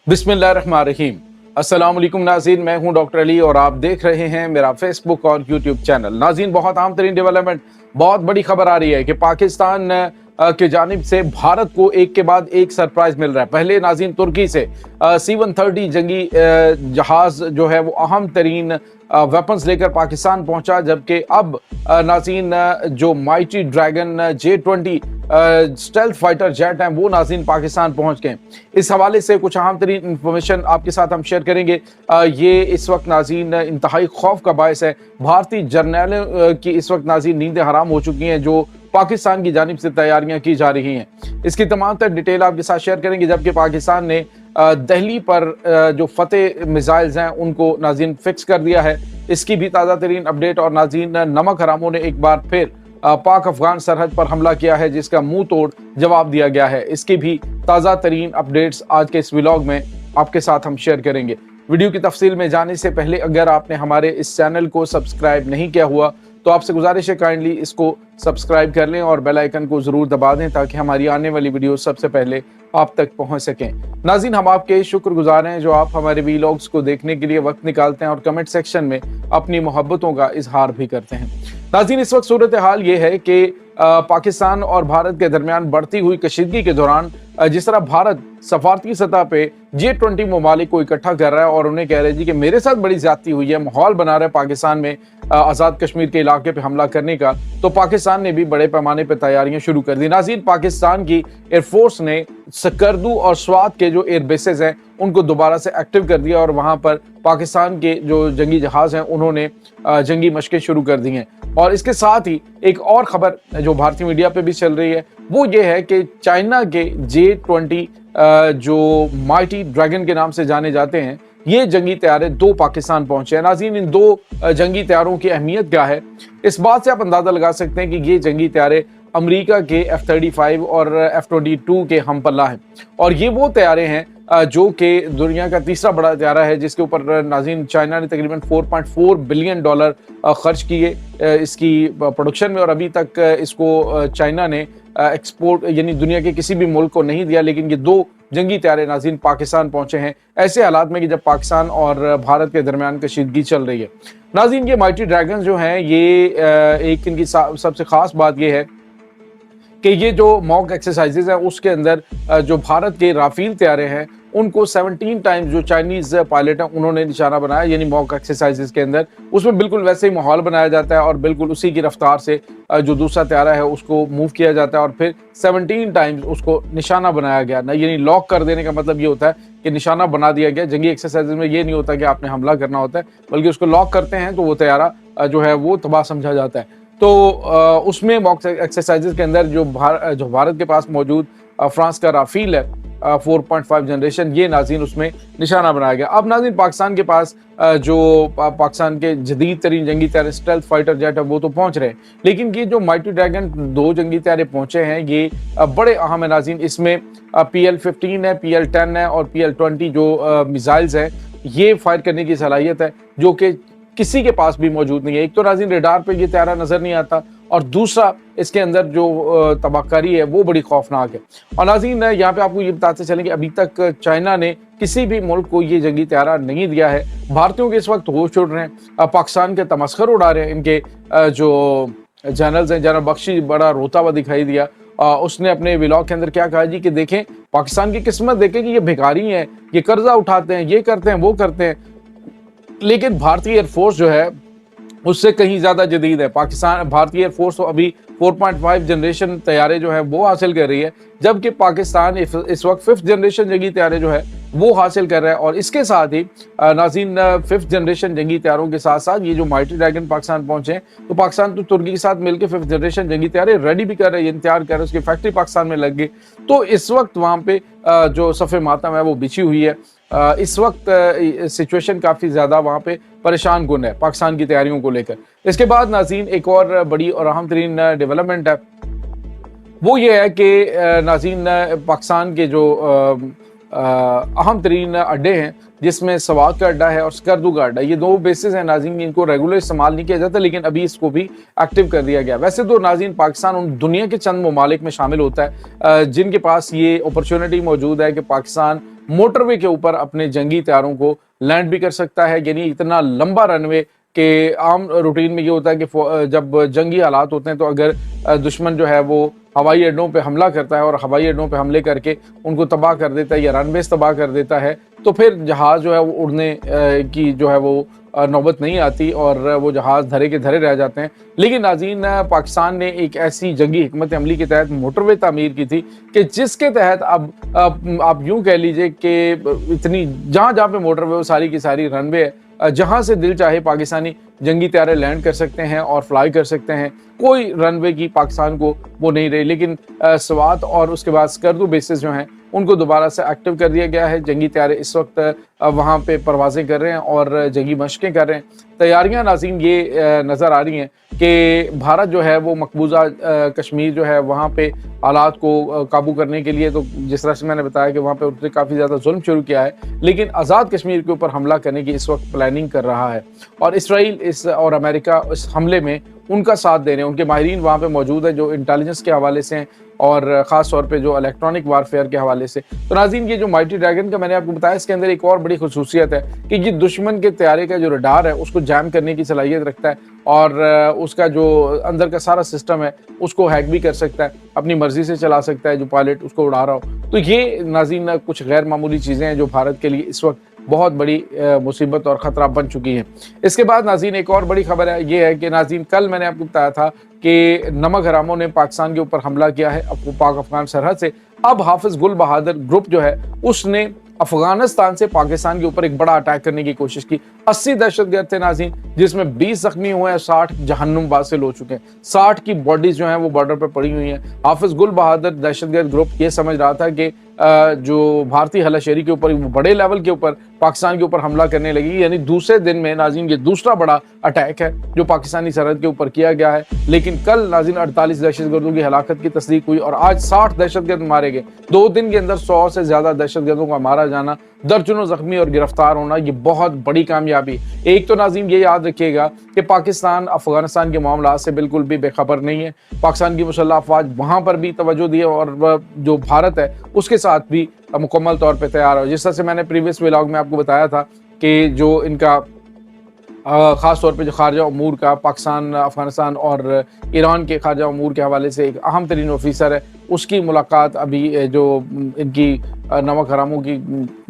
बिस्मिल्लाहिर्रहमानिर्रहीम। अस्सलाम वालेकुम नाज़रीन, मैं हूं डॉक्टर अली और आप देख रहे हैं मेरा फेसबुक और यूट्यूब चैनल। नाज़रीन, बहुत अहम तरीन डेवलपमेंट, बहुत बड़ी खबर आ रही है कि पाकिस्तान की जानिब से भारत को एक के बाद एक सरप्राइज मिल रहा है। पहले नाज़रीन तुर्की से C-130 जंगी जहाज़ जो है वो अहम तरीन वेपन्स लेकर पाकिस्तान पहुंचा, जबकि अब नाज़रीन जो mighty dragon J-20 stealth fighter jet हैं वो नाज़रीन पाकिस्तान पहुंच गए। इस हवाले से कुछ अहम तरीन इंफॉर्मेशन आपके साथ हम शेयर करेंगे। ये इस वक्त नाज़रीन इंतहाई खौफ का बायस है। भारतीय जर्नैलों की इस वक्त नाज़रीन नींदें हराम हो चुकी हैं जो पाकिस्तान की जानिब से तैयारियां की जा रही हैं। इसकी तमाम तर डिटेल आपके साथ शेयर करेंगे। जबकि पाकिस्तान ने दिल्ली पर जो फतेह मिसाइल्स हैं उनको नाज़रीन फिक्स कर दिया है, इसकी भी ताज़ा तरीन अपडेट। और नाज़रीन नमक हरामों ने एक बार फिर पाक अफगान सरहद पर हमला किया है, जिसका मुंह तोड़ जवाब दिया गया है। इसकी भी ताज़ा तरीन अपडेट्स आज के इस व्लॉग में आपके साथ हम शेयर करेंगे। वीडियो की तफसील में जाने से पहले अगर आपने हमारे इस चैनल को सब्सक्राइब नहीं किया हुआ तो आपसे गुजारिश है काइंडली इसको सब्सक्राइब कर लें और बेल आइकन को ज़रूर दबा दें ताकि हमारी आने वाली वीडियो सबसे पहले आप तक पहुंच सकें। नाज़रीन, हम आपके शुक्रगुजार हैं जो आप हमारे वीलॉग्स को देखने के लिए वक्त निकालते हैं और कमेंट सेक्शन में अपनी मोहब्बतों का इजहार भी करते हैं। नाज़रीन, इस वक्त सूरत हाल ये है कि पाकिस्तान और भारत के दरमियान बढ़ती हुई कशीदगी के दौरान जिस तरह भारत सफारती सतह पे J-20 ममालिक को इकट्ठा कर रहा है और उन्हें कह रहे हैं जी कि मेरे साथ बड़ी ज्यादती हुई है, माहौल बना रहा है पाकिस्तान में आज़ाद कश्मीर के इलाके पे हमला करने का, तो पाकिस्तान ने भी बड़े पैमाने पे तैयारियां शुरू कर दी। नाज़रीन, पाकिस्तान की एयरफोर्स ने सकर्दू और स्वात के जो एयर बेसेस हैं उनको दोबारा से एक्टिव कर दिया और वहां पर पाकिस्तान के जो जंगी जहाज हैं उन्होंने जंगी मशकें शुरू कर दी हैं। और इसके साथ ही एक और खबर जो भारतीय मीडिया पे भी चल रही है वो ये है कि चाइना के J-20 जो माइटी ड्रैगन के नाम से जाने जाते हैं, ये जंगी तैयारे दो पाकिस्तान पहुंचे हैं। नाज़रीन, इन दो जंगी तैयारों की अहमियत क्या है, इस बात से आप अंदाजा लगा सकते हैं कि ये जंगी तैयारे अमेरिका के F-35 और F-22 के हम पल्ला हैं। और ये वो तैयारे हैं जो कि दुनिया का तीसरा बड़ा तैयारा है, जिसके ऊपर नाज़रीन चाइना ने तकरीबन $4.4 बिलियन खर्च किए इसकी प्रोडक्शन में। और अभी तक इसको चाइना ने एक्सपोर्ट यानी दुनिया के किसी भी मुल्क को नहीं दिया। लेकिन ये दो जंगी तैयारे नाज़रीन पाकिस्तान पहुंचे हैं ऐसे हालात में कि जब पाकिस्तान और भारत के दरमियान कशीदगी चल रही है। नाज़रीन, ये माइटी ड्रैगन्स जो हैं ये एक इनकी सबसे खास बात ये है कि ये जो मॉक एक्सरसाइजेज हैं उसके अंदर जो भारत के राफेल तैयारे हैं उनको 17 टाइम्स जो चाइनीज पायलट हैं उन्होंने निशाना बनाया, यानी मॉक एक्सरसाइजेज के अंदर उसमें बिल्कुल वैसे ही माहौल बनाया जाता है और बिल्कुल उसी की रफ्तार से जो दूसरा तैयारा है उसको मूव किया जाता है और फिर 17 टाइम्स उसको निशाना बनाया गया ना, यानी लॉक कर देने का मतलब ये होता है कि निशाना बना दिया गया। जंगी एक्सरसाइजेज में ये नहीं होता कि आपने हमला करना होता है, बल्कि उसको लॉक करते हैं तो वो तैयारा जो है वो तबाह समझा जाता है। तो उसमें मॉक एक्सरसाइजेज के अंदर जो भारत के पास मौजूद फ्रांस का राफेल है 4.5 जनरेशन, ये नाज़रीन उसमें निशाना बनाया गया। अब नाज़रीन पाकिस्तान के पास जो पाकिस्तान के जदीद तरीन जंगी तैयारे स्टेल्थ फाइटर जेट है वो तो पहुंच रहे हैं, लेकिन ये जो माइटी ड्रैगन दो जंगी तैयारे पहुंचे हैं ये बड़े अहम है नाज़रीन। इसमें PL-15 है, PL-10 है और PL-20 जो मिसाइल्स हैं ये फायर करने की सलाहियत है जो कि किसी के पास भी मौजूद नहीं है। एक तो नाज़रीन रेडार पे ये तैयारा नजर नहीं आता और दूसरा इसके अंदर जो तबाहकारी है वो बड़ी खौफनाक है। और नाज़रीन यहाँ पे आपको ये बताते चलें कि अभी तक चाइना ने किसी भी मुल्क को ये जंगी तैयारा नहीं दिया है। भारतीयों के इस वक्त होश उड़ रहे हैं, पाकिस्तान के तमस्खर उड़ा रहे हैं। इनके जो जनरल्स हैं, जनरल बख्शी बड़ा रोता हुआ दिखाई दिया। उसने अपने व्लॉग के अंदर क्या कहा जी कि देखें पाकिस्तान की किस्मत देखें कि ये भिखारी हैं, ये कर्जा उठाते हैं, ये करते हैं वो करते हैं, लेकिन भारतीय एयरफोर्स जो है उससे कहीं ज्यादा जदीद है। भारतीय एयरफोर्स तो अभी 4.5 जनरेशन तैयारे जो है वो हासिल कर रही है, जबकि पाकिस्तान इस वक्त 5th जनरेशन जंगी तैयारे जो है वो हासिल कर रहा है। और इसके साथ ही नाज़रीन 5th जनरेशन जंगी तैयारों के साथ साथ ये जो माइटी ड्रैगन पाकिस्तान पहुंचे हैं तो पाकिस्तान तो तुर्की के साथ मिलकर 5th जनरेशन जंगी तैयारे रेडी भी कर रहे हैं, तैयार कर रहे हैं, उसकी फैक्ट्री पाकिस्तान में लग गई। तो इस वक्त वहाँ पे जो सफ़े मातम है वो बिछी हुई है। इस वक्त सिचुएशन काफ़ी ज़्यादा वहाँ पे परेशान कुन है पाकिस्तान की तैयारियों को लेकर। इसके बाद नाज़रीन एक और बड़ी और अहम तरीन डेवलपमेंट है वो ये है कि नाज़रीन पाकिस्तान के जो अहम तरीन अड्डे हैं, जिसमें सवात का अड्डा है और स्कर्दू का अड्डा। ये दो बेसिस हैं नाज़रीन, इनको रेगुलर इस्तेमाल नहीं किया जाता, लेकिन अभी इसको भी एक्टिव कर दिया गया। वैसे तो नाज़रीन पाकिस्तान उन दुनिया के चंद ममालिक में शामिल होता है जिनके पास ये अपॉर्चुनिटी मौजूद है कि पाकिस्तान मोटरवे के ऊपर अपने जंगी तैयारों को लैंड भी कर सकता है। यानी इतना लंबा रनवे कि आम रूटीन में ये होता है कि जब जंगी हालात होते हैं तो अगर दुश्मन जो है वो हवाई अड्डों पे हमला करता है और हवाई अड्डों पे हमले करके उनको तबाह कर देता है या रनवेज तबाह कर देता है, तो फिर जहाज़ जो है वो उड़ने की जो है वो नौबत नहीं आती और वो जहाज़ धरे के धरे रह जाते हैं। लेकिन नाज़रीन पाकिस्तान ने एक ऐसी जंगी हिकमत अमली के तहत मोटरवे तामीर की थी कि जिसके तहत अब आप यूँ कह लीजिए कि इतनी जहाँ जहाँ पे मोटरवे वो सारी की सारी रनवे है, जहां से दिल चाहे पाकिस्तानी जंगी तैयारे लैंड कर सकते हैं और फ्लाई कर सकते हैं। कोई रनवे की पाकिस्तान को वो नहीं रही। लेकिन स्वात और उसके बाद स्कर्दू बेसिस जो हैं उनको दोबारा से एक्टिव कर दिया गया है। जंगी तैयारे इस वक्त वहाँ पे परवाज़ें कर रहे हैं और जंगी मशक़ें कर रहे हैं। तैयारियाँ नाज़रीन ये नज़र आ रही हैं कि भारत जो है वो मकबूजा कश्मीर जो है वहाँ पे हालात को काबू करने के लिए, तो जिस तरह से मैंने बताया कि वहाँ पे उसने काफ़ी ज़्यादा जुल्म शुरू किया है, लेकिन आज़ाद कश्मीर के ऊपर हमला करने की इस वक्त प्लानिंग कर रहा है। और इसराइल और अमेरिका इस हमले में उनका साथ दे रहे हैं। उनके माहिरीन वहाँ पे मौजूद है जो इंटेलिजेंस के हवाले से हैं और ख़ास तौर पे जो इलेक्ट्रॉनिक वारफेयर के हवाले से। तो नाज़रीन ये जो माइटी ड्रैगन का मैंने आपको बताया, इसके अंदर एक और बड़ी खुसूसियत है कि ये दुश्मन के तैयारे का जो रडार है उसको जैम करने की सलाहियत रखता है और उसका जो अंदर का सारा सिस्टम है उसको हैक भी कर सकता है, अपनी मर्जी से चला सकता है जो पायलट उसको उड़ा रहा हो। तो ये नाज़रीन कुछ गैर मामूली चीज़ें हैं जो भारत के लिए इस वक्त बहुत बड़ी मुसीबत और ख़तरा बन चुकी है। इसके बाद नाज़रीन एक और बड़ी खबर है, ये है कि नाज़रीन कल मैंने आपको बताया था कि नमक हरामों ने पाकिस्तान के ऊपर हमला किया है पाक अफगान सरहद से। अब हाफिज़ गुल बहादुर ग्रुप जो है उसने अफगानिस्तान से पाकिस्तान के ऊपर एक बड़ा अटैक करने की कोशिश की। 80 दहशतगर्द थे नाज़रीन, जिसमें 20 जख्मी हुए हैं, 60 जहन्नुम वासिल हो चुके हैं, 60 की बॉडीज जो हैं वो बॉर्डर पर पड़ी हुई हैं। हाफिज़ गुल बहादुर दहशतगर्द ग्रुप ये समझ रहा था कि जो भारतीय हलाशेरी के ऊपर बड़े लेवल के ऊपर पाकिस्तान के ऊपर हमला करने लगी। यानी दूसरे दिन में नाज़रीन ये दूसरा बड़ा अटैक है जो पाकिस्तानी सरहद के ऊपर किया गया है। लेकिन कल नाज़रीन 48 दहशतगर्दों की हलाकत की तस्दीक हुई और आज 60 दहशतगर्द मारे गए। 2 दिन के अंदर 100 से ज़्यादा दहशतगर्दों का मारा जाना, दर्जनों जख्मी और गिरफ्तार होना, ये बहुत बड़ी कामयाबी। एक तो नाज़रीन ये याद रखिएगा कि पाकिस्तान अफगानिस्तान के मामला से बिल्कुल भी बेखबर नहीं है। पाकिस्तान की मुसल्लह अफवाज वहाँ पर भी तवज्जो दी है और जो भारत है उसके साथ भी मुकम्मल तौर पे तैयार है। जिस तरह से मैंने प्रीवियस व्लॉग में आपको बताया था कि जो इनका ख़ास तौर पे जो खारजा अमूर का पाकिस्तान, अफ़गानिस्तान और ईरान के खारजा अमूर के हवाले से एक अहम तरीन ऑफिसर है, उसकी मुलाकात अभी जो इनकी नमक हरामों की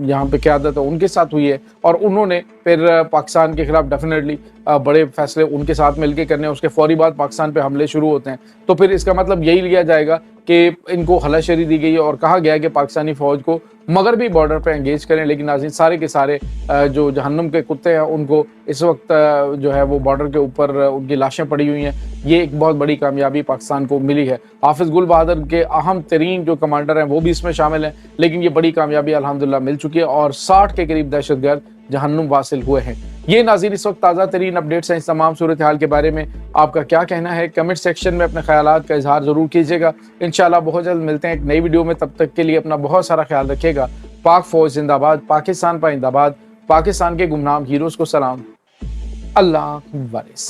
यहाँ पे क़यादत है उनके साथ हुई है और उन्होंने फिर पाकिस्तान के ख़िलाफ़ डेफिनेटली बड़े फैसले उनके साथ मिलकर करने, उसके फ़ौरी बाद पाकिस्तान पे हमले शुरू होते हैं। तो फिर इसका मतलब यही लिया जाएगा कि इनको हलाशेरी दी गई है और कहा गया है कि पाकिस्तानी फ़ौज को मगरबी बॉर्डर पर एंगेज करें। लेकिन नाज़रीन सारे के सारे जो जहन्नुम के कुत्ते हैं उनको इस वक्त जो है वो बॉर्डर के ऊपर उनकी लाशें पड़ी हुई हैं। ये एक बहुत बड़ी कामयाबी पाकिस्तान को मिली है। हाफिज़ गुल बहादुर के अहम तरीन जो कमांडर हैं वो भी इसमें शामिल हैं, लेकिन ये बड़ी कामयाबी अल्हम्दुलिल्लाह मिल चुकी है और 60 के करीब दहशतगर्द जहन्नुम वासिल हुए हैं। ये नाज़रीन इस वक्त ताज़ा तरीन अपडेट्स हैं। इस तमाम सूरत हाल के बारे में आपका क्या कहना है? कमेंट सेक्शन में अपने ख्यालात का इजहार ज़रूर कीजिएगा। इंशाल्लाह बहुत जल्द मिलते हैं एक नई वीडियो में, तब तक के लिए अपना बहुत सारा ख्याल रखिएगा। पाक फ़ौज जिंदाबाद, पाकिस्तान पाइंदाबाद, पाकिस्तान के गुमनाम हीरोज़ को सलाम, अल्लाह वारिस।